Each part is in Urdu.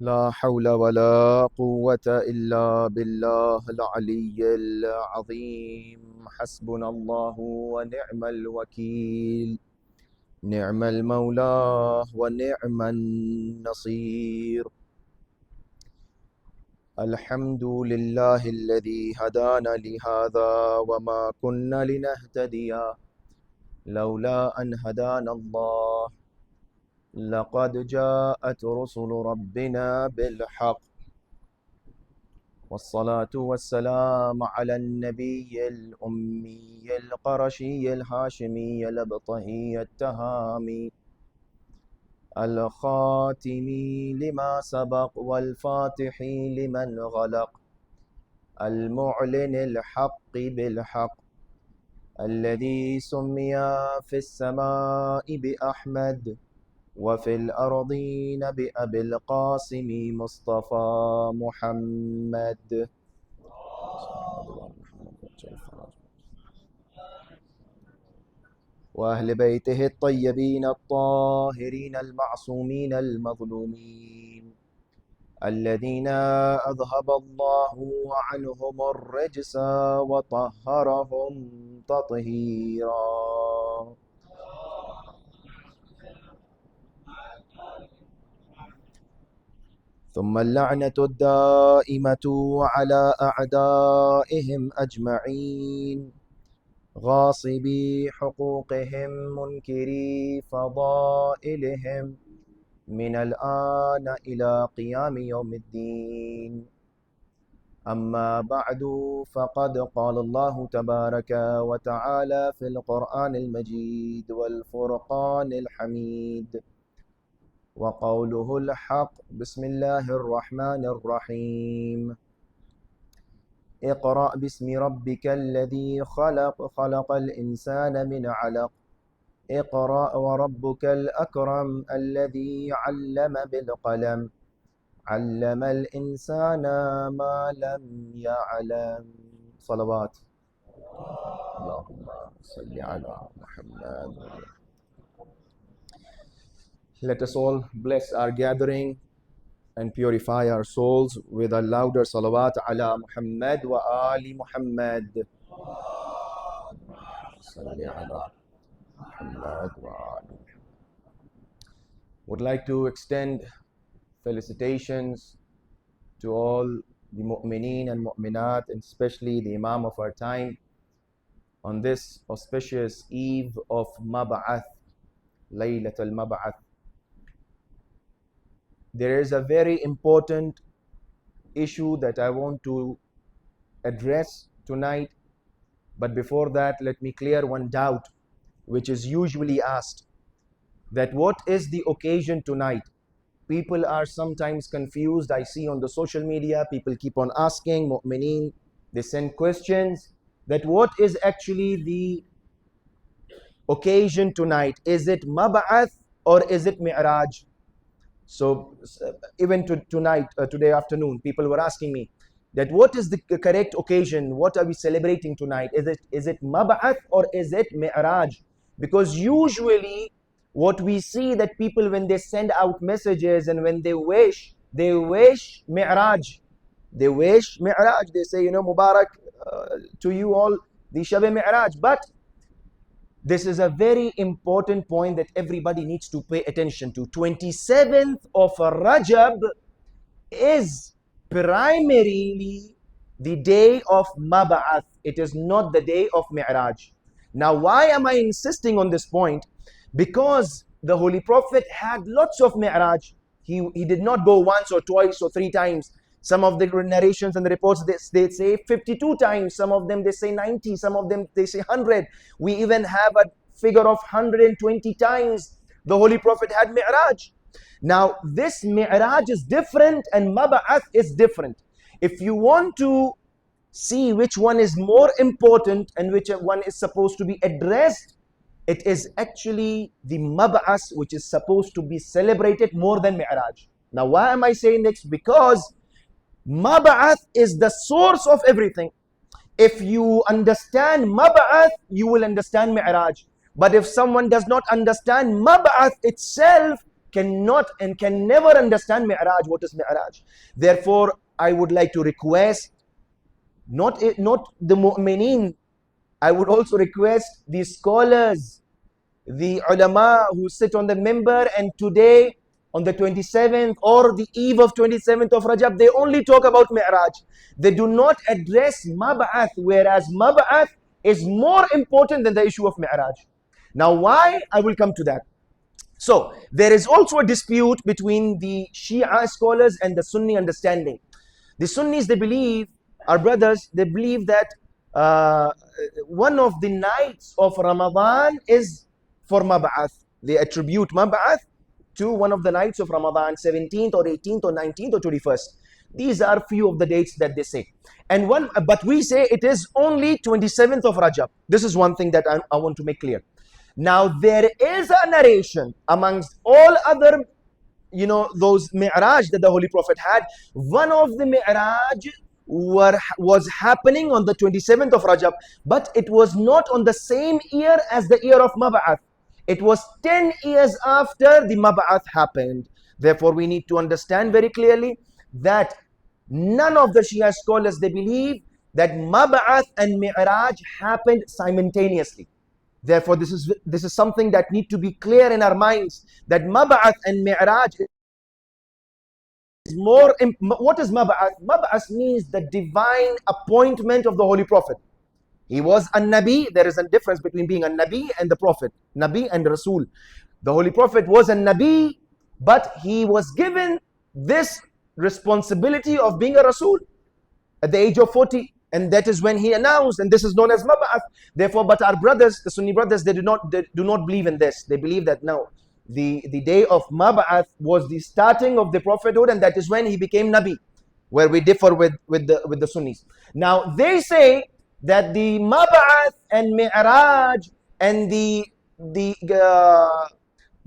لا حول ولا قوة إلا بالله العلي العظيم. حسبنا الله ونعم الوكيل، نعم المولى ونعم النصير. الحمد لله الذي هدانا لهذا وما كنا لنهتدي لولا أن هدانا الله. لقد جاءت رسل ربنا بالحق، والصلاة والسلام على النبي الأمي القرشي الهاشمي الأبطهي التهامي الخاتم لما سبق والفاتح لمن غلق، المعلن الحق بالحق، الذي سمي في السماء بأحمد وفي الأرضين بأبي القاسم مصطفى محمد. وأهل بيته الطيبين الطاهرين المعصومين المظلومين، الذين أذهب الله عنهم الرجس وطهرهم تطهيرا. ثم اللعنة الدائمة على أعدائهم أجمعين، غاصبي حقوقهم منكري فضائلهم، من الآن إلى قيام يوم الدين. أما بعد، فقد قال الله تبارك وتعالى في القرآن المجيد والفرقان الحميد، وقوله الحق: بسم الله الرحمن الرحيم. اقرأ باسم ربك الذي خلق، خلق الإنسان من علق، اقرأ وربك الأكرم الذي علم بالقلم، علم الإنسان ما لم يعلم. صلوات اللهم صل على محمد. Let us all bless our gathering and purify our souls with a louder salawat ala Muhammad wa ali Muhammad. Salli ala Muhammad wa ali. Would like to extend felicitations to all the mu'mineen and mu'minat, and especially the Imam of our time, on this auspicious eve of Mab'ath, Laylat al-Mab'ath. There is a very important issue that I want to address tonight, but before that, let me clear one doubt which is usually asked, that what is the occasion tonight? People are sometimes confused. I see on the social media, people keep on asking, mu'mineen, they send questions, that what is actually the occasion tonight? Is it Mab'ath or is it Mi'raj? So even tonight, today afternoon, people were asking me that what is the correct occasion? What are we celebrating tonight? Is it Mab'ath or is it Mi'raj? Because usually what we see that people, when they send out messages and when they wish Mi'raj. They wish Mi'raj. They say, Mubarak to you all, the Shab-e Mi'raj. But this is a very important point that everybody needs to pay attention to. 27th of Rajab is primarily the day of Mab'ath. It is not the day of Mi'raj. Now, why am I insisting on this point? Because the Holy Prophet had lots of Mi'raj. He did not go once or twice or three times. Some of the narrations and the reports, they say 52 times. Some of them, they say 90. Some of them, they say 100. We even have a figure of 120 times the Holy Prophet had Mi'raj. Now, this Mi'raj is different and Mab'ath is different. If you want to see which one is more important and which one is supposed to be addressed, it is actually the Mab'ath which is supposed to be celebrated more than Mi'raj. Now, why am I saying this? Because Mab'ath is the source of everything. If you understand Mab'ath, you will understand Mi'raj. But if someone does not understand Mab'ath itself, cannot and can never understand Mi'raj. What is Mi'raj? Therefore, I would like to request not the mu'mineen, I would also request the scholars, the ulama who sit on the minbar, and today on the 27th or the eve of 27th of Rajab, they only talk about Mi'raj. They do not address Mab'ath, whereas Mab'ath is more important than the issue of Mi'raj. Now why? I will come to that. So there is also a dispute between the Shia scholars and the Sunni understanding. The Sunnis, they believe, our brothers, they believe that one of the nights of Ramadan is for Mab'ath. They attribute Mab'ath to one of the nights of Ramadan, 17th or 18th or 19th or 21st. These are few of the dates that they say. And but we say it is only 27th of Rajab. This is one thing that I want to make clear. Now there is a narration amongst all other, those Mi'raj that the Holy Prophet had. One of the Mi'raj was happening on the 27th of Rajab, but it was not on the same year as the year of Mab'ath. It was 10 years after the Mab'ath happened. Therefore, we need to understand very clearly that none of the Shia scholars, they believe that Mab'ath and Mi'raj happened simultaneously. Therefore, this is something that need to be clear in our minds, that Mab'ath and Mi'raj is more. What is Mab'ath? Mab'ath means the divine appointment of the Holy Prophet. He was a Nabi. There is a difference between being a Nabi and the Prophet. Nabi and Rasul. The Holy Prophet was a Nabi, but he was given this responsibility of being a Rasul at the age of 40. And that is when he announced, and this is known as Mab'ath. Therefore, but our brothers, the Sunni brothers, they do not believe in this. They believe that no, the day of Mab'ath was the starting of the prophethood, and that is when he became Nabi, where we differ with the Sunnis. Now, they say that the Mab'ath and Mi'raj and the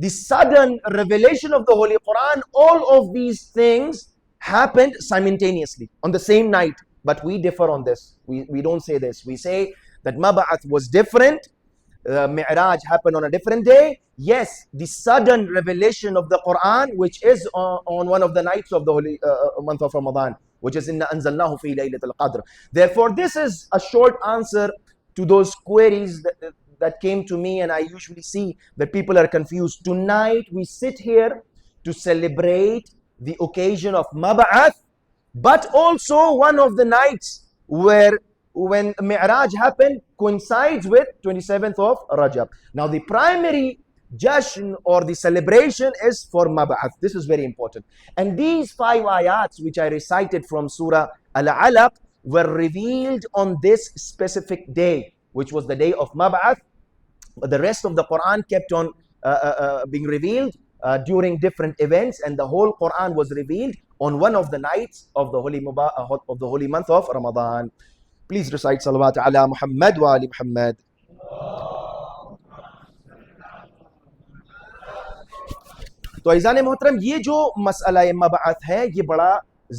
sudden revelation of the Holy Quran, all of these things happened simultaneously on the same night. But we differ on this. We don't say this. We say that Mab'ath was different. Mi'raj happened on a different day. Yes, the sudden revelation of the Quran, which is on one of the nights of the holy month of Ramadan, which is Inna anzalnahu fi laylatul qadr. Therefore, this is a short answer to those queries that came to me, and I usually see that people are confused. Tonight, we sit here to celebrate the occasion of Mab'ath, but also one of the nights when Mi'raj happened coincides with 27th of Rajab. Now the primary Jashan or the celebration is for Mab'ath. This is very important. And these 5 ayats which I recited from Surah Al-Alaq were revealed on this specific day, which was the day of Mab'ath. The rest of the Quran kept on being revealed during different events, and the whole Quran was revealed on one of the nights of the holy month of Ramadan. Please recite salawat ala Muhammad wa ali Muhammad. تو عزیزان محترم, یہ جو مسئلہ مبعث ہے یہ بڑا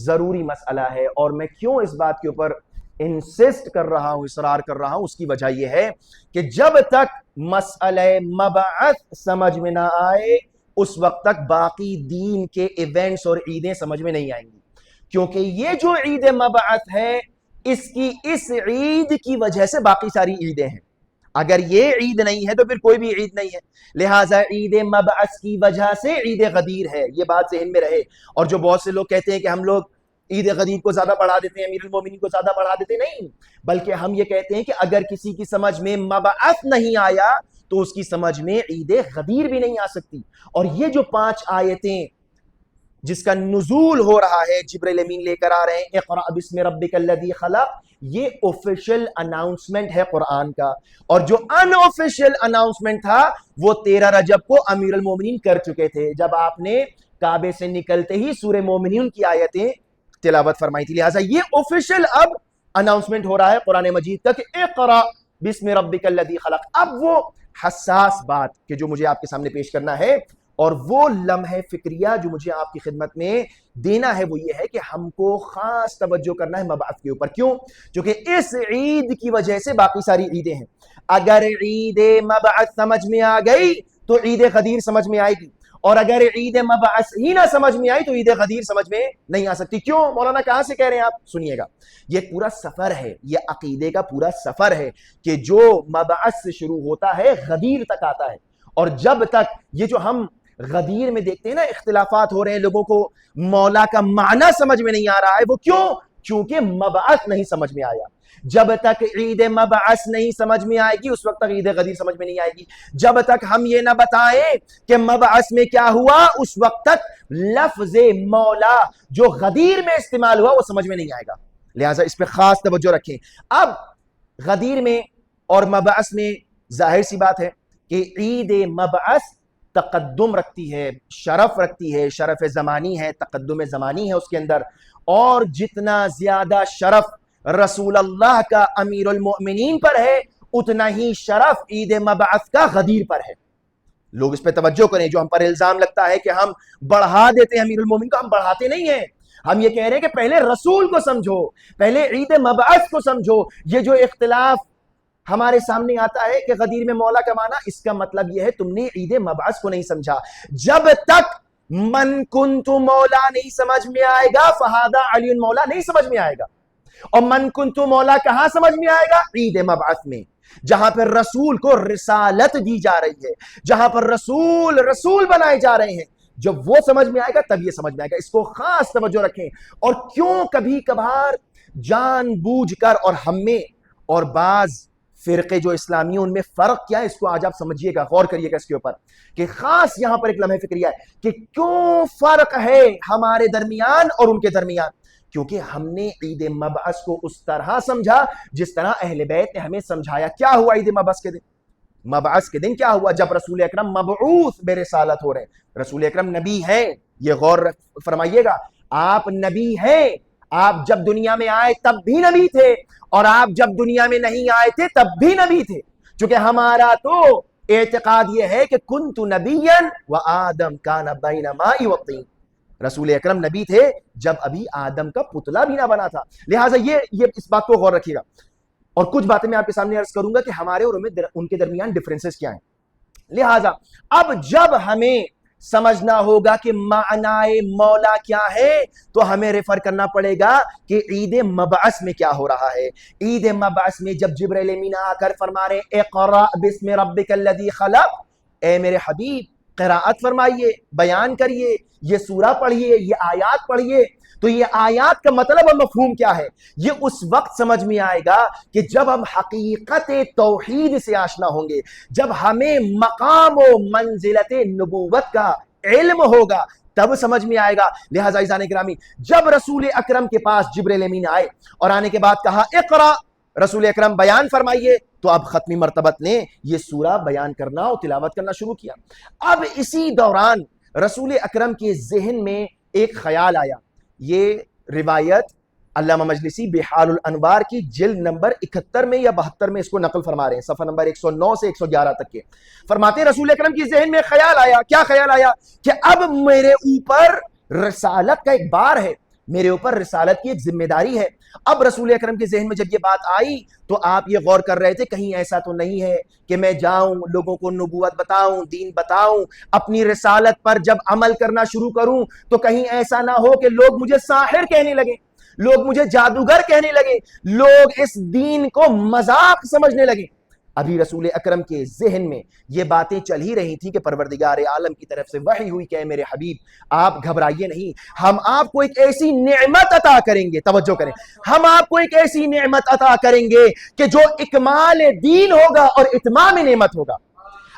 ضروری مسئلہ ہے, اور میں کیوں اس بات کے اوپر انسسٹ کر رہا ہوں, اصرار کر رہا ہوں, اس کی وجہ یہ ہے کہ جب تک مسئلہ مبعث سمجھ میں نہ آئے اس وقت تک باقی دین کے ایونٹس اور عیدیں سمجھ میں نہیں آئیں گی, کیونکہ یہ جو عید مبعث ہے اس عید کی وجہ سے باقی ساری عیدیں ہیں. اگر یہ عید نہیں ہے تو پھر کوئی بھی عید نہیں ہے. لہٰذا عید مبعث کی وجہ سے عید غدیر ہے, یہ بات ذہن میں رہے. اور جو بہت سے لوگ کہتے ہیں کہ ہم لوگ عید غدیر کو زیادہ بڑھا دیتے ہیں, امیر المومنین کو زیادہ بڑھا دیتے, نہیں, بلکہ ہم یہ کہتے ہیں کہ اگر کسی کی سمجھ میں مبعث نہیں آیا تو اس کی سمجھ میں عید غدیر بھی نہیں آ سکتی. اور یہ جو 5 آیتیں جس کا نزول ہو رہا ہے, جبرائیل امین لے کر آ رہے ہیں, اقرأ بسم ربک الذی خلق, یہ آفیشیل اناؤنسمنٹ ہے قرآن کا. اور جو ان آفیشیل اناؤنسمنٹ تھا وہ 13 رجب کو امیر المومنین کر چکے تھے, جب آپ نے کعبے سے نکلتے ہی سورہ مومنین کی آیتیں تلاوت فرمائی تھی. لہٰذا یہ آفیشیل اب اناؤنسمنٹ ہو رہا ہے قرآن مجید کا کہ اقرأ بسم ربک الذی خلق. اب وہ حساس بات کہ جو مجھے آپ کے سامنے پیش کرنا ہے, اور وہ لمحہ فکریہ جو مجھے آپ کی خدمت میں دینا ہے, وہ یہ ہے کہ ہم کو خاص توجہ کرنا ہے مبعث کے اوپر. کیوں؟ کیونکہ اس عید کی وجہ سے باقی ساری عیدیں ہیں. اگر عید مبعث سمجھ میں آ گئی تو عید غدیر سمجھ میں آئے گی, اور اگر عید مبعث ہی نہ سمجھ میں آئی تو عید غدیر سمجھ میں نہیں آ سکتی. کیوں مولانا کہاں سے کہہ رہے ہیں آپ؟ سنیے گا, یہ پورا سفر ہے, یہ عقیدے کا پورا سفر ہے کہ جو مبعث سے شروع ہوتا ہے غدیر تک آتا ہے. اور جب تک یہ جو ہم غدیر میں دیکھتے ہیں نا اختلافات ہو رہے ہیں, لوگوں کو مولا کا معنی سمجھ میں نہیں آ رہا ہے, وہ کیوں؟ کیونکہ مبعث نہیں سمجھ میں آیا. جب تک عید مبعث نہیں سمجھ میں آئے گی اس وقت تک عید غدیر سمجھ میں نہیں آئے گی. جب تک ہم یہ نہ بتائیں کہ مبعث میں کیا ہوا اس وقت تک لفظ مولا جو غدیر میں استعمال ہوا وہ سمجھ میں نہیں آئے گا. لہٰذا اس پہ خاص توجہ رکھیں. اب غدیر میں اور مبعث میں ظاہر سی بات ہے کہ عید مبعث تقدم رکھتی ہے, شرف رکھتی ہے, شرف زمانی ہے, تقدم زمانی ہے اس کے اندر. اور جتنا زیادہ شرف رسول اللہ کا امیر المؤمنین پر ہے اتنا ہی شرف عید مبعث کا غدیر پر ہے. لوگ اس پہ توجہ کریں. جو ہم پر الزام لگتا ہے کہ ہم بڑھا دیتے ہیں امیر المؤمنین کو, ہم بڑھاتے نہیں ہیں. ہم یہ کہہ رہے ہیں کہ پہلے رسول کو سمجھو, پہلے عید مبعث کو سمجھو. یہ جو اختلاف ہمارے سامنے آتا ہے کہ غدیر میں مولا کا معنی, اس کا مطلب یہ ہے تم نے عید مبعث کو نہیں سمجھا. جب تک من کنت مولا نہیں سمجھ میں آئے گا فہذا علی مولا نہیں سمجھ میں آئے گا. اور من کنت مولا کہاں سمجھ میں آئے گا؟ عید مبعث میں, جہاں پر رسول کو رسالت دی جا رہی ہے, جہاں پر رسول بنائے جا رہے ہیں. جب وہ سمجھ میں آئے گا تب یہ سمجھ میں آئے گا. اس کو خاص توجہ رکھیں. اور کیوں کبھی کبھار جان بوجھ کر, اور ہم میں اور بعض فرقے جو اسلامی ان میں فرق کیا ہے اس کو آج آپ سمجھیے گا, غور کریے گا اس کے اوپر کہ خاص یہاں پر ایک لمحہ فکریہ ہے کہ کیوں فرق ہے ہمارے درمیان اور ان کے درمیان. کیونکہ ہم نے عید مبعث کو اس طرح سمجھا جس طرح اہل بیت نے ہمیں سمجھایا. کیا ہوا عید مبعث کے دن؟ مبعث کے دن کیا ہوا؟ جب رسول اکرم مبعوث بے رسالت ہو رہے ہیں. رسول اکرم نبی ہیں, یہ غور فرمائیے گا. آپ نبی ہیں, آپ جب دنیا میں آئے تب بھی نبی تھے, اور آپ جب دنیا میں نہیں آئے تھے تب بھی نبی تھے. چونکہ ہمارا تو اعتقاد یہ ہے کہ کنت نبیا وآدم کان بین ماء وطین. رسول اکرم نبی تھے جب ابھی آدم کا پتلا بھی نہ بنا تھا. لہٰذا یہ اس بات کو غور رکھیے گا. اور کچھ باتیں میں آپ کے سامنے عرض کروں گا کہ ہمارے اور ان کے درمیان ڈفرینسز کیا ہیں. لہٰذا اب جب ہمیں سمجھنا ہوگا کہ معنی مولا کیا ہے تو ہمیں ریفر کرنا پڑے گا کہ عید مبعث میں کیا ہو رہا ہے. عید مبعث میں جب جبرائیل امین آ کر فرما رہے اقرأ بسم ربک الذی خلق, اے میرے حبیب قراءت فرمائیے, بیان کریے, یہ سورہ پڑھیے, یہ آیات پڑھیے. تو یہ آیات کا مطلب اور مفہوم کیا ہے یہ اس وقت سمجھ میں آئے گا کہ جب ہم حقیقت توحید سے آشنا ہوں گے, جب ہمیں مقام و منزلت نبوت کا علم ہوگا تب سمجھ میں آئے گا. لہٰذا عزیزان گرامی, جب رسول اکرم کے پاس جبرائیل امین آئے اور آنے کے بعد کہا اقرا, رسول اکرم بیان فرمائیے, تو اب ختمی مرتبت نے یہ سورہ بیان کرنا اور تلاوت کرنا شروع کیا. اب اسی دوران رسول اکرم کے ذہن میں ایک خیال آیا. یہ روایت علامہ مجلسی بحال الانوار کی جلد نمبر 71 میں یا 72 میں اس کو نقل فرما رہے ہیں, صفحہ نمبر 109 سے 111 تک کے. فرماتے ہیں رسول اکرم کی ذہن میں خیال آیا. کیا خیال آیا؟ کہ اب میرے اوپر رسالت کا ایک بار ہے, میرے اوپر رسالت کی ایک ذمہ داری ہے. اب رسول اکرم کے ذہن میں جب یہ بات آئی تو آپ یہ غور کر رہے تھے کہیں ایسا تو نہیں ہے کہ میں جاؤں لوگوں کو نبوت بتاؤں, دین بتاؤں, اپنی رسالت پر جب عمل کرنا شروع کروں تو کہیں ایسا نہ ہو کہ لوگ مجھے ساحر کہنے لگے, لوگ مجھے جادوگر کہنے لگے, لوگ اس دین کو مذاق سمجھنے لگے. ابھی رسول اکرم کے ذہن میں یہ باتیں چل ہی رہی تھی کہ پروردگار عالم کی طرف سے وحی ہوئی کہ اے میرے حبیب آپ گھبرائیے نہیں, ہم آپ کو ایک ایسی نعمت عطا کریں گے. توجہ کریں, ہم آپ کو ایک ایسی نعمت عطا کریں گے کہ جو اکمال دین ہوگا اور اتمام نعمت ہوگا.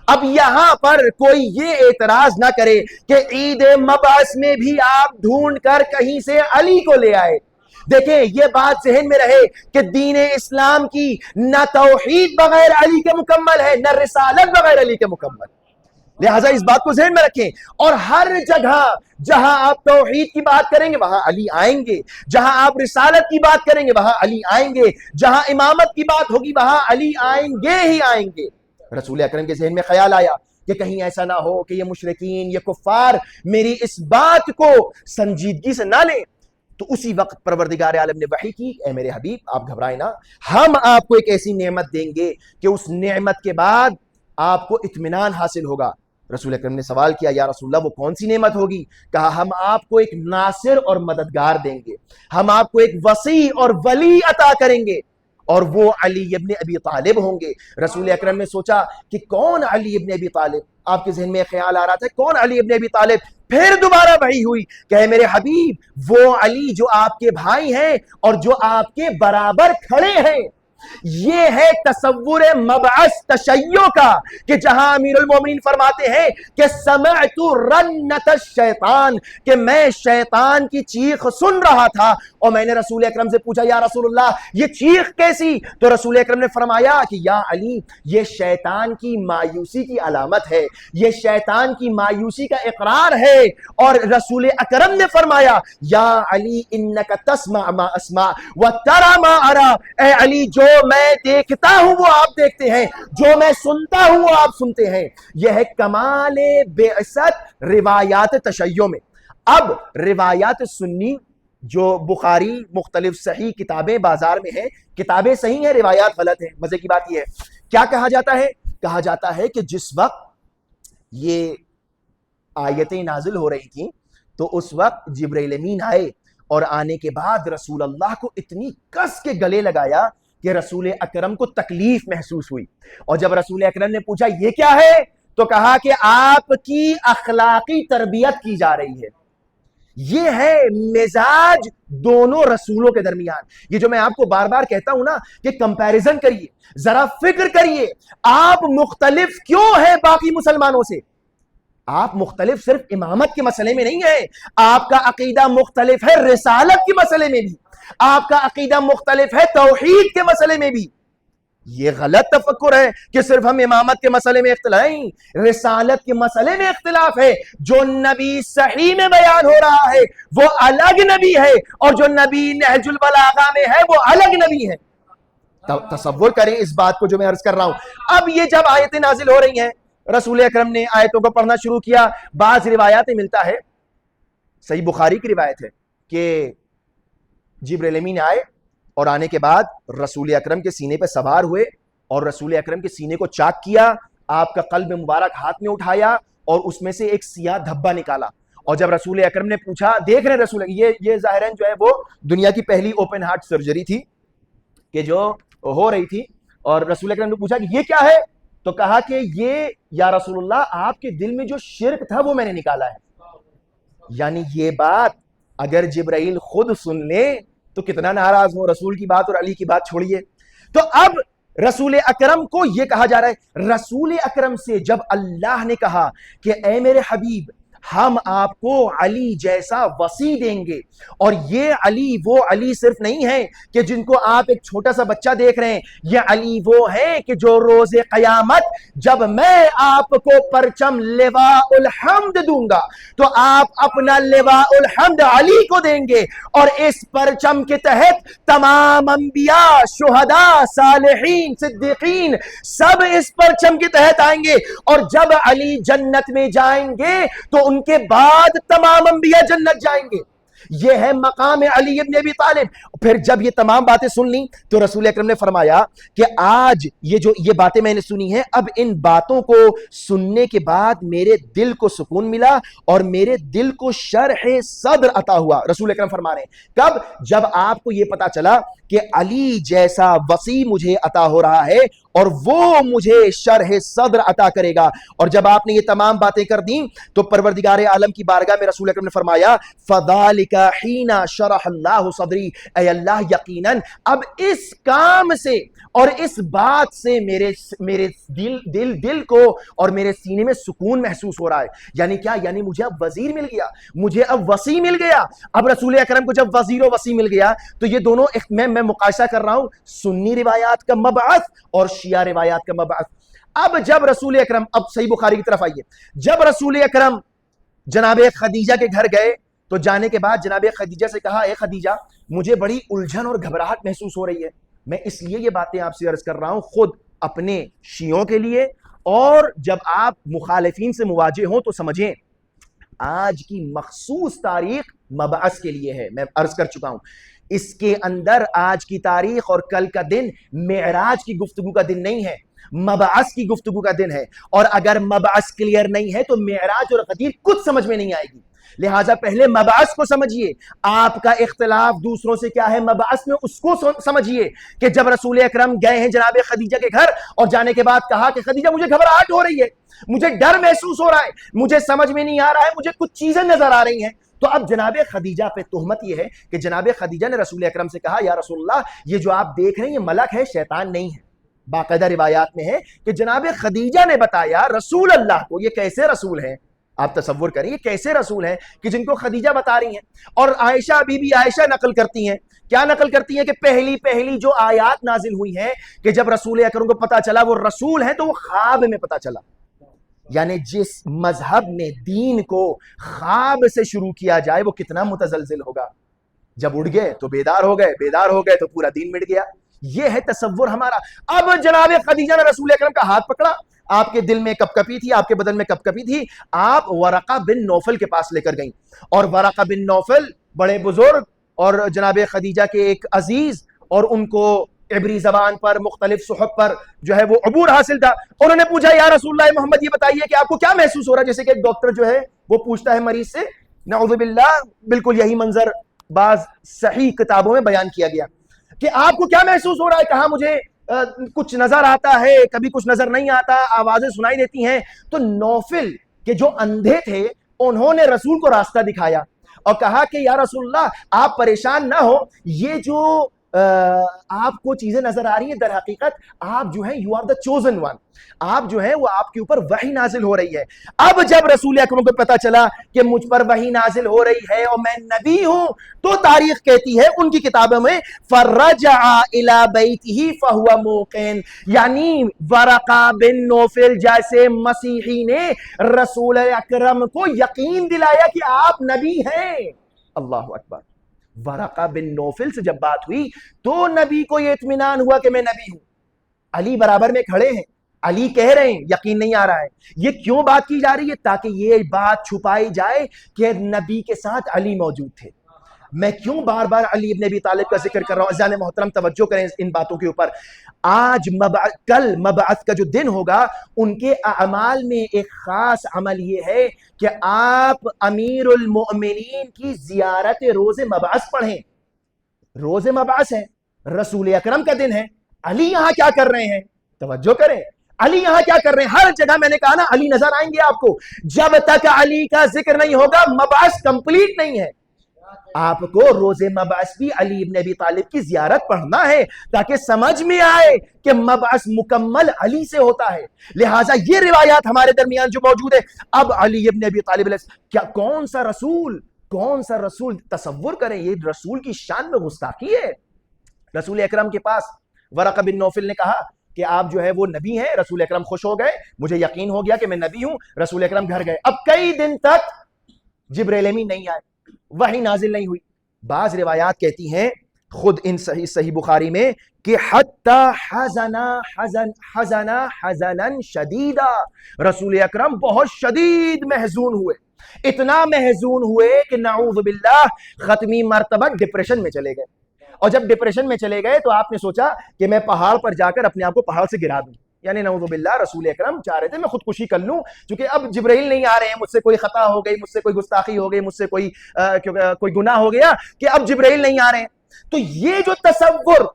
اب یہاں پر کوئی یہ اعتراض نہ کرے کہ عید مبعث میں بھی آپ ڈھونڈ کر کہیں سے علی کو لے آئے. دیکھیں یہ بات ذہن میں رہے کہ دین اسلام کی نہ توحید بغیر علی کے مکمل ہے, نہ رسالت بغیر علی کے مکمل. لہٰذا اس بات کو ذہن میں رکھیں. اور ہر جگہ جہاں آپ توحید کی بات کریں گے وہاں علی آئیں گے, جہاں آپ رسالت کی بات کریں گے وہاں علی آئیں گے, جہاں امامت کی بات ہوگی وہاں علی آئیں گے ہی آئیں گے. رسول اکرم کے ذہن میں خیال آیا کہ کہیں ایسا نہ ہو کہ یہ مشرکین, یہ کفار میری اس بات کو سنجیدگی سے نہ لیں. تو اسی وقت پروردگار عالم نے وحی کی, اے میرے حبیب آپ گھبرائیں نہ, ہم آپ کو ایک ایسی نعمت دیں گے کہ اس نعمت کے بعد آپ کو اطمینان حاصل ہوگا. رسول اکرم نے سوال کیا یا رسول اللہ وہ کون سی نعمت ہوگی؟ کہا ہم آپ کو ایک ناصر اور مددگار دیں گے، ہم آپ کو ایک وسیع اور ولی عطا کریں گے، اور وہ علی ابن ابی طالب ہوں گے۔ رسول اکرم نے سوچا کہ کون علی ابن ابی طالب؟ آپ کے ذہن میں خیال آ رہا تھا کون علی ابن ابی طالب؟ پھر دوبارہ وحی ہوئی کہ میرے حبیب وہ علی جو آپ کے بھائی ہیں اور جو آپ کے برابر کھڑے ہیں۔ یہ ہے تصور مبعث تشیع کا، کہ جہاں امیر المومنین فرماتے ہیں کہ سمعت رنت الشیطان، کہ میں شیطان کی چیخ سن رہا تھا، اور میں نے رسول اکرم سے پوچھا یا رسول اللہ یہ چیخ کیسی؟ تو رسول اکرم نے فرمایا کہ یا علی یہ شیطان کی مایوسی کی علامت ہے، یہ شیطان کی مایوسی کا اقرار ہے۔ اور رسول اکرم نے فرمایا یا علی انک تسمع ما اسمع وترى ما ارى، اے علی جو میں دیکھتا ہوں وہ آپ دیکھتے ہیں، جو میں سنتا ہوں وہ آپ سنتے ہیں۔ یہ ہے کمال بعثت روایات تشیع میں۔ اب روایات سنی جو بخاری مختلف صحیح کتابیں بازار میں ہیں، کتابیں صحیح ہیں روایات غلط ہیں۔ مزے کی بات یہ ہے کیا کہا جاتا ہے؟ کہا جاتا ہے کہ جس وقت یہ آیتیں نازل ہو رہی تھیں تو اس وقت جبرائیل امین آئے، اور آنے کے بعد رسول اللہ کو اتنی کس کے گلے لگایا کہ رسول اکرم کو تکلیف محسوس ہوئی۔ اور جب رسول اکرم نے پوچھا یہ کیا ہے تو کہا کہ آپ کی اخلاقی تربیت کی جا رہی ہے۔ یہ ہے مزاج دونوں رسولوں کے درمیان۔ یہ جو میں آپ کو بار بار کہتا ہوں نا کہ کمپیریزن کریے، ذرا فکر کریے، آپ مختلف کیوں ہیں باقی مسلمانوں سے؟ آپ مختلف صرف امامت کے مسئلے میں نہیں ہیں، آپ کا عقیدہ مختلف ہے رسالت کے مسئلے میں بھی، آپ کا عقیدہ مختلف ہے توحید کے مسئلے میں بھی۔ یہ غلط تفکر ہے کہ صرف ہم امامت کے مسئلے میں اختلاف نہیں، رسالت کے مسئلے میں اختلاف ہے۔ جو نبی صحیح میں بیان ہو رہا ہے وہ الگ نبی ہے، اور جو نبی نہج البلاغہ میں ہے وہ الگ نبی ہے۔ تصور کریں اس بات کو جو میں عرض کر رہا ہوں۔ اب یہ جب آیتیں نازل ہو رہی ہیں، رسول اکرم نے آیتوں کو پڑھنا شروع کیا۔ بعض روایات میں ملتا ہے، صحیح بخاری کی روایت ہے کہ جبرائیل امین آئے، اور آنے کے بعد رسول اکرم کے سینے پہ سوار ہوئے، اور رسول اکرم کے سینے کو چاک کیا، آپ کا قلب مبارک ہاتھ میں اٹھایا، اور اس میں سے ایک سیاہ دھبا نکالا۔ اور جب رسول اکرم نے پوچھا، دیکھ رہے رسول یہ ظاہراً جو ہے وہ دنیا کی پہلی اوپن ہارٹ سرجری تھی کہ جو ہو رہی تھی، اور رسول اکرم نے پوچھا کہ یہ کیا ہے؟ تو کہا کہ یہ یا رسول اللہ آپ کے دل میں جو شرک تھا وہ میں نے نکالا ہے۔ یعنی یہ بات اگر جبرائیل خود سن لے تو کتنا ناراض ہو، رسول کی بات اور علی کی بات چھوڑیے۔ تو اب رسول اکرم کو یہ کہا جا رہا ہے، رسول اکرم سے جب اللہ نے کہا کہ اے میرے حبیب ہم آپ کو علی جیسا وسیع دیں گے، اور یہ علی وہ علی صرف نہیں ہے کہ جن کو آپ ایک چھوٹا سا بچہ دیکھ رہے ہیں، یہ علی وہ ہے کہ جو روز قیامت جب میں آپ کو پرچم لواء الحمد دوں گا تو آپ اپنا لواء الحمد علی کو دیں گے، اور اس پرچم کے تحت تمام انبیاء، شہداء، صالحین، صدیقین سب اس پرچم کے تحت آئیں گے، اور جب علی جنت میں جائیں گے تو ان کے بعد تمام انبیاء جنت جائیں گے۔ یہ ہے مقام علی ابن ابی طالب۔ پھر جب یہ تمام باتیں سن لیں تو رسول اکرم نے فرمایا کہ آج یہ باتیں میں نے سنی ہیں، اب ان باتوں کو سننے کے بعد میرے دل کو سکون ملا اور میرے دل کو شرح صدر عطا ہوا۔ رسول اکرم فرما رہے ہیں کب؟ جب آپ کو یہ پتا چلا کہ علی جیسا وسیع مجھے عطا ہو رہا ہے اور وہ مجھے شرح صدر عطا کرے گا۔ اور جب آپ نے یہ تمام باتیں کر دیں تو پروردگار عالم کی بارگاہ میں رسول اکرم نے فرمایا فَذَلِكَ حِينَ شَرَحَ اللَّهُ صَدْرِي، اے اللہ یقیناً اب اس کام سے اور اس بات سے میرے دل کو اور میرے سینے میں سکون محسوس ہو رہا ہے۔ یعنی کیا؟ یعنی مجھے اب وزیر مل گیا، مجھے اب وسیع مل گیا۔ اب رسول اکرم کو جب وزیر و وسیع مل گیا تو یہ دونوں میں مقایسہ کر رہا ہوں، سنی روایات کا مبعث اور شیعہ روایات کا مبعث۔ اب جب رسول اکرم، اب صحیح بخاری کی طرف آئیے، جب رسول اکرم جناب خدیجہ کے گھر گئے تو جانے کے بعد جناب خدیجہ سے کہا اے خدیجہ مجھے بڑی الجھن اور گھبراہٹ محسوس ہو رہی ہے۔ میں اس لیے یہ باتیں آپ سے عرض کر رہا ہوں، خود اپنے شیعوں کے لیے، اور جب آپ مخالفین سے مواجہ ہوں تو سمجھیں آج کی مخصوص تاریخ مبعث کے لیے ہے۔ میں عرض کر چکا ہوں اس کے اندر آج کی تاریخ اور کل کا دن معراج کی گفتگو کا دن نہیں ہے۔ مبعث کی گفتگو کا دن ہے، اور اگر مبعث کلیئر نہیں ہے تو معراج اور غدیر کچھ سمجھ میں نہیں آئے گی. لہٰذا پہلے مبعث کو سمجھیے. آپ کا اختلاف دوسروں سے کیا ہے مبعث میں، اس کو سمجھیے کہ جب رسول اکرم گئے ہیں جناب خدیجہ کے گھر اور جانے کے بعد کہا کہ خدیجہ مجھے گھبراہٹ ہو رہی ہے، مجھے ڈر محسوس ہو رہا ہے، مجھے سمجھ میں نہیں آ رہا ہے، مجھے کچھ چیزیں نظر آ رہی ہیں. تو اب جناب خدیجہ پہ تہمت یہ ہے کہ جناب خدیجہ نے رسول اکرم سے کہا یا رسول اللہ یہ جو آپ دیکھ رہے ہیں یہ ملک ہے، شیطان نہیں ہے. باقاعدہ روایات میں ہے کہ جناب خدیجہ نے بتایا رسول اللہ کو. یہ کیسے رسول ہیں آپ تصور کریں، یہ کیسے رسول ہیں کہ جن کو خدیجہ بتا رہی ہیں. اور عائشہ بی بی عائشہ نقل کرتی ہیں، کیا نقل کرتی ہیں کہ پہلی جو آیات نازل ہوئی ہیں کہ جب رسول اکرم کو پتا چلا وہ رسول ہیں تو وہ خواب میں پتا چلا. یعنی جس مذہب نے دین کو خواب سے شروع کیا جائے وہ کتنا متزلزل ہوگا. جب اٹھ گئے تو بیدار ہو گئے تو پورا دین مٹ گیا. یہ ہے تصور ہمارا. اب جناب خدیجہ نے رسول اکرم کا ہاتھ پکڑا. آپ کے دل میں کپ کپی تھی، آپ کے بدن میں کپ کپی تھی. آپ ورقہ بن نوفل کے پاس لے کر گئیں، اور ورقہ بن نوفل بڑے بزرگ اور جناب خدیجہ کے ایک عزیز، اور ان کو عبری زبان پر مختلف صحف پر جو ہے وہ عبور حاصل تھا. انہوں نے پوچھا یا رسول اللہ محمد یہ بتائیے کہ آپ کو کیا محسوس ہو رہا ہے. جیسے کہ ایک ڈاکٹر جو ہے وہ پوچھتا ہے مریض سے، نعوذ باللہ، بالکل یہی منظر بعض صحیح کتابوں میں بیان کیا گیا کہ آپ کو کیا محسوس ہو رہا ہے. کہا مجھے کچھ نظر آتا ہے، کبھی کچھ نظر نہیں آتا، آوازیں سنائی دیتی ہیں. تو نوفل کے جو اندھے تھے انہوں نے رسول کو راستہ دکھایا اور کہا کہ یا رسول اللہ آپ پریشان نہ ہو، یہ جو آپ کو چیزیں نظر آ رہی ہیں در حقیقت آپ جو ہیں you are the chosen one, آپ جو ہیں وہ آپ کے اوپر وحی نازل ہو رہی ہے. اب جب رسول اکرم کو پتا چلا کہ مجھ پر وحی نازل ہو رہی ہے اور میں نبی ہوں، تو تاریخ کہتی ہے ان کی کتابوں میں فرجع الی بیتہ فہو موقن، یعنی ورقہ بن نوفل جیسے مسیحی نے رسول اکرم کو یقین دلایا کہ آپ نبی ہیں. اللہ اکبر. ورقہ بن نوفل سے جب بات ہوئی تو نبی کو یہ اطمینان ہوا کہ میں نبی ہوں. علی برابر میں کھڑے ہیں، علی کہہ رہے ہیں یقین نہیں آ رہا ہے. یہ کیوں بات کی جا رہی ہے؟ تاکہ یہ بات چھپائی جائے کہ نبی کے ساتھ علی موجود تھے. میں کیوں بار بار علی ابن ابی طالب کا ذکر کر رہا ہوں؟ عزیزان محترم توجہ کریں ان باتوں کے اوپر. آج کل مبعث کا جو دن ہوگا ان کے اعمال میں ایک خاص عمل یہ ہے کہ آپ امیر المؤمنین کی زیارت روز مبعث پڑھیں. روز مبعث ہے، رسول اکرم کا دن ہے. علی یہاں کیا کر رہے ہیں؟ توجہ کریں. علی یہاں کیا کر رہے ہیں؟ ہر جگہ میں نے کہا نا علی نظر آئیں گے آپ کو. جب تک علی کا ذکر نہیں ہوگا مبعث کمپلیٹ نہیں ہے. آپ کو روز مبعث بھی علی ابن ابی طالب کی زیارت پڑھنا ہے تاکہ سمجھ میں آئے کہ مبعث مکمل علی سے ہوتا ہے. لہٰذا یہ روایات ہمارے درمیان جو موجود ہے، اب علی ابن ابی طالب کیا کون سا رسول تصور کریں. یہ رسول کی شان میں گستاخی ہے. رسول اکرم کے پاس ورقہ بن نوفل نے کہا کہ آپ جو ہے وہ نبی ہیں. رسول اکرم خوش ہو گئے، مجھے یقین ہو گیا کہ میں نبی ہوں. رسول اکرم گھر گئے. اب کئی دن تک جبرائیل امین نہیں آئے، وحی نازل نہیں ہوئی. بعض روایات کہتی ہیں خود ان صحیح بخاری میں کہ حتی حزنا شدیدا، رسول اکرم بہت شدید محزون ہوئے. اتنا محزون ہوئے کہ نعوذ باللہ ختمی مرتبہ ڈپریشن میں چلے گئے. اور جب ڈپریشن میں چلے گئے تو آپ نے سوچا کہ میں پہاڑ پر جا کر اپنے آپ کو پہاڑ سے گرا دوں. یعنی نعوذ باللہ رسول اکرم چاہ رہے تھے میں خودکشی کر لوں کیونکہ اب جبرائیل نہیں آ رہے ہیں، مجھ سے کوئی خطا ہو گئی، مجھ سے کوئی گستاخی ہو گئی، مجھ سے کوئی گناہ ہو گیا کہ اب جبرائیل نہیں آ رہے ہیں. تو یہ جو تصور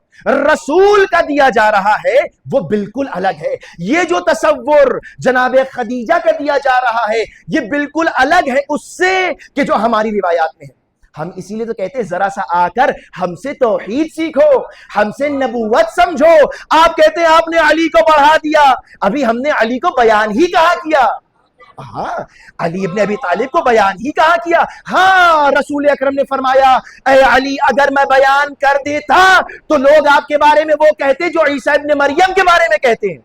رسول کا دیا جا رہا ہے وہ بالکل الگ ہے. یہ جو تصور جناب خدیجہ کا دیا جا رہا ہے یہ بالکل الگ ہے اس سے کہ جو ہماری روایات میں ہے. ہم اسی لیے تو کہتے ہیں ذرا سا آ کر ہم سے توحید سیکھو، ہم سے نبوت سمجھو. آپ کہتے ہیں آپ نے علی کو بڑھا دیا، ابھی ہم نے علی کو بیان ہی کہاں کیا. ہاں علی ابن ابی طالب کو بیان ہی کہاں کیا. ہاں رسول اکرم نے فرمایا اے علی اگر میں بیان کر دیتا تو لوگ آپ کے بارے میں وہ کہتے جو عیسیٰ ابن مریم کے بارے میں کہتے ہیں.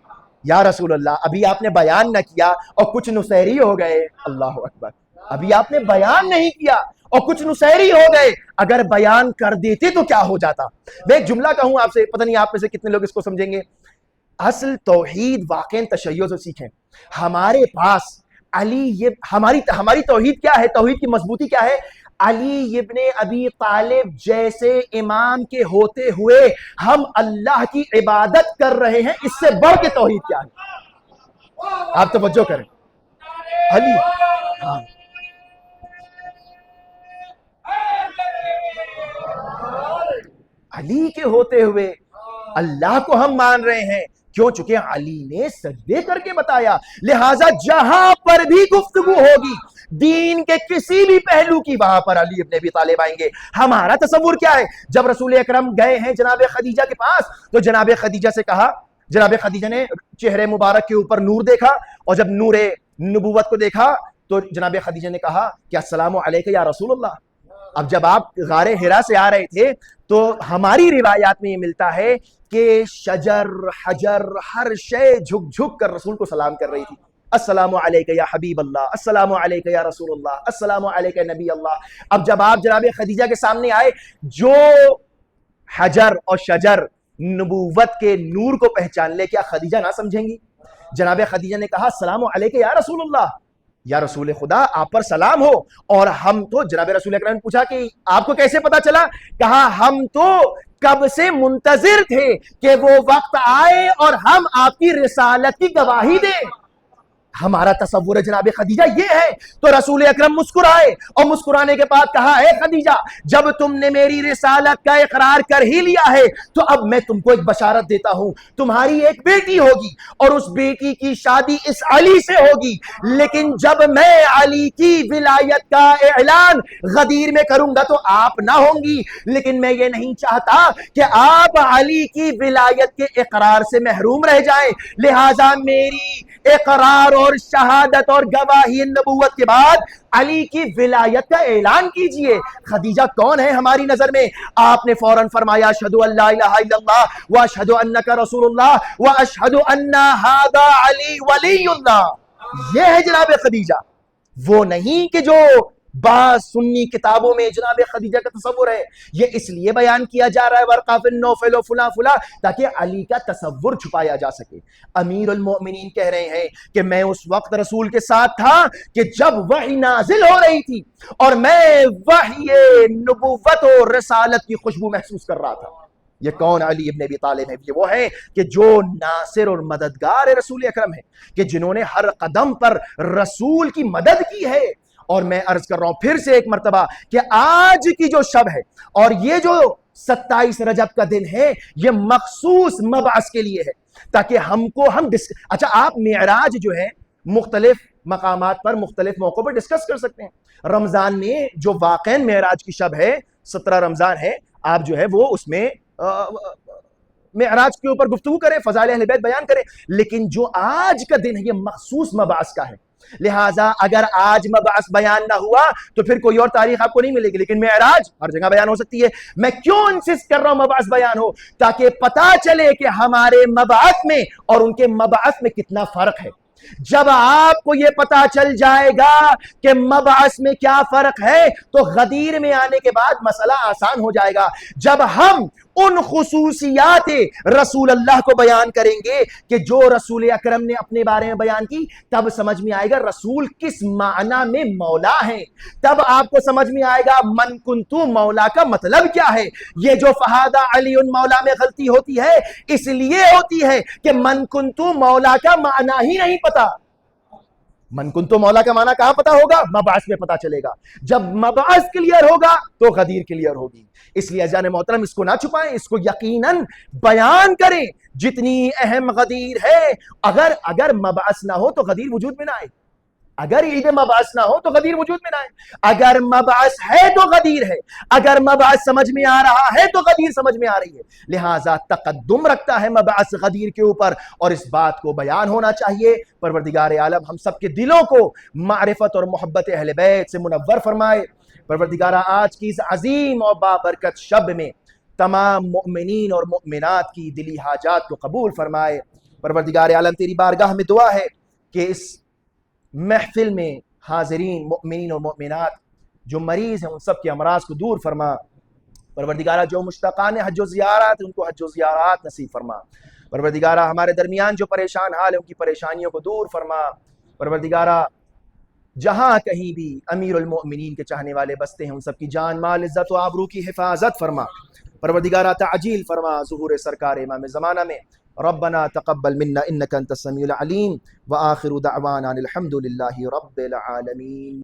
یا رسول اللہ ابھی آپ نے بیان نہ کیا اور کچھ نصیری ہو گئے. اللہ اکبر. ابھی آپ نے بیان نہیں کیا اور کچھ نصیری ہو گئے. اگر بیان کر دیتے تو کیا ہو جاتا. میں ایک جملہ کہوں آپ سے، پتہ نہیں آپ میں سے کتنے لوگ اس کو سمجھیں گے. اصل توحید واقعا تشیع سے سیکھیں. ہمارے پاس علی، یہ ہماری توحید کیا ہے؟ توحید کی مضبوطی کیا ہے؟ علی ابن ابی طالب جیسے امام کے ہوتے ہوئے ہم اللہ کی عبادت کر رہے ہیں، اس سے بڑھ کے توحید کیا ہے؟ آپ توجہ کریں. علی، ہاں، علی کے ہوتے ہوئے اللہ کو ہم مان رہے ہیں، کیوں؟ چونکہ علی نے سجدے کر کے بتایا. لہٰذا جہاں پر بھی گفتگو ہوگی دین کے کسی بھی پہلو کی، وہاں پر علی ابن ابی طالب آئیں گے. ہمارا تصور کیا ہے؟ جب رسول اکرم گئے ہیں جناب خدیجہ کے پاس تو جناب خدیجہ سے کہا، جناب خدیجہ نے چہرے مبارک کے اوپر نور دیکھا، اور جب نور نبوت کو دیکھا تو جناب خدیجہ نے کہا کہ السلام علیکم یا رسول اللہ. اب جب آپ غار حرا سے آ رہے تھے تو ہماری روایات میں یہ ملتا ہے کہ شجر، حجر، ہر شے جھک جھک کر رسول کو سلام کر رہی تھی. السلام علیکہ یا حبیب اللہ، السلام علیکہ یا رسول اللہ، السلام علیکہ نبی اللہ. اب جب آپ جناب خدیجہ کے سامنے آئے، جو حجر اور شجر نبوت کے نور کو پہچان لے، کیا خدیجہ نہ سمجھیں گی؟ جناب خدیجہ نے کہا السلام علیکہ یا رسول اللہ، یا رسول خدا آپ پر سلام ہو. اور ہم تو، جناب رسول اکرم نے پوچھا کہ آپ کو کیسے پتا چلا؟ کہا ہم تو کب سے منتظر تھے کہ وہ وقت آئے اور ہم آپ کی رسالت کی گواہی دیں. ہمارا تصور جناب خدیجہ یہ ہے. تو رسول اکرم مسکرائے اور مسکرانے کے بعد کہا اے خدیجہ، جب تم نے میری رسالت کا اقرار کر ہی لیا ہے تو اب میں تم کو ایک بشارت دیتا ہوں، تمہاری ایک بیٹی ہوگی اور اس بیٹی کی شادی اس علی سے ہوگی. لیکن جب میں علی کی ولایت کا اعلان غدیر میں کروں گا تو آپ نہ ہوں گی، لیکن میں یہ نہیں چاہتا کہ آپ علی کی ولایت کے اقرار سے محروم رہ جائیں. لہٰذا میری اقرار اور شہادت اور گواہی نبوت کے بعد علی کی ولایت کا اعلان کیجئے. خدیجہ کون ہے ہماری نظر میں؟ آپ نے فوراً فرمایا اشہدو ان لا الہ الا اللہ واشہدو انک رسول اللہ واشہدو ان ھذا علی ولی اللہ. یہ ہے جناب خدیجہ. وہ نہیں کہ جو بعض سنی کتابوں میں جناب خدیجہ کا تصور ہے، یہ اس لیے بیان کیا جا رہا ہے ورقہ بن نوفل و فلاں فلاں تاکہ علی کا تصور چھپایا جا سکے. امیر المؤمنین کہہ رہے ہیں کہ میں اس وقت رسول کے ساتھ تھا کہ جب وحی نازل ہو رہی تھی اور میں وحی نبوت و رسالت کی خوشبو محسوس کر رہا تھا. یہ کون علی ابن ابی طالب ہے؟ یہ وہ ہے کہ جو ناصر اور مددگار رسول اکرم ہے، کہ جنہوں نے ہر قدم پر رسول کی مدد کی ہے. اور میں عرض کر رہا ہوں پھر سے ایک مرتبہ کہ آج کی جو شب ہے اور یہ جو 27 رجب کا دن ہے، یہ مخصوص مبعث کے لیے ہے تاکہ اچھا آپ معراج جو ہے مختلف مقامات پر مختلف موقعوں پر ڈسکس کر سکتے ہیں. رمضان میں جو واقعاً معراج کی شب ہے، 17 رمضان ہے، آپ جو ہے وہ اس میں معراج کے اوپر گفتگو کریں، فضائل اہل بیت بیان کریں. لیکن جو آج کا دن ہے یہ مخصوص مبعث کا ہے. لہٰذا اگر آج مبعث بیان نہ ہوا تو پھر کوئی اور تاریخ آپ کو نہیں ملے گی، لیکن معراج ہر جگہ بیان ہو سکتی ہے. میں کیوں انسسٹ کر رہا ہوں مبعث بیان ہو؟ تاکہ پتا چلے کہ ہمارے مبعث میں اور ان کے مبعث میں کتنا فرق ہے. جب آپ کو یہ پتا چل جائے گا کہ مبعث میں کیا فرق ہے تو غدیر میں آنے کے بعد مسئلہ آسان ہو جائے گا. جب ہم ان خصوصیات رسول اللہ کو بیان کریں گے کہ جو رسول اکرم نے اپنے بارے میں بیان کی، تب سمجھ میں آئے گا رسول کس معنی میں مولا ہیں. تب آپ کو سمجھ میں آئے گا من کنتو مولا کا مطلب کیا ہے. یہ جو فہذا علی مولا میں غلطی ہوتی ہے اس لیے ہوتی ہے کہ من کنتو مولا کا معنی ہی نہیں پتا. من کنتو مولا کا معنی کہاں پتا ہوگا؟ مبعث میں پتا چلے گا. جب مبعث کلیئر ہوگا تو غدیر کلیئر ہوگی. اس لیے عزیزان محترم اس کو نہ چھپائیں، اس کو یقیناً بیان کریں. جتنی اہم غدیر ہے، اگر مبعث نہ ہو تو غدیر وجود میں نہ آئے. اگر عید مبعث نہ ہو تو غدیر وجود میں نہ آئے. اگر مبعث ہے تو غدیر ہے، اگر مبعث سمجھ میں آ رہا ہے تو غدیر سمجھ میں آ رہی ہے. لہٰذا تقدم رکھتا ہے مبعث غدیر کے اوپر اور اس بات کو بیان ہونا چاہیے. پروردگار عالم ہم سب کے دلوں کو معرفت اور محبت اہل بیت سے منور فرمائے. پروردگارہ آج کی اس عظیم اور بابرکت شب میں تمام مؤمنین اور مؤمنات کی دلی حاجات کو قبول فرمائے. پروردگار عالم تیری بارگاہ میں دعا ہے کہ اس محفل میں حاضرین مؤمنین اور مؤمنات جو مریض ہیں ان سب کے امراض کو دور فرما. پروردگارہ جو مشتاقان حج و زیارات ان کو حج و زیارات نصیب فرما. پروردگارہ ہمارے درمیان جو پریشان حال ہیں ان کی پریشانیوں کو دور فرما. پروردگارہ جہاں کہیں بھی امیر المؤمنین کے چاہنے والے بستے ہیں ان سب کی جان مال عزت و آبرو کی حفاظت فرما، پروردگارہ تعجیل فرما ظہور سرکار امام زمانہ میں۔ ربنا تقبل منا انك انت السميع العليم، وآخر دعوانا الحمد لله رب العالمين۔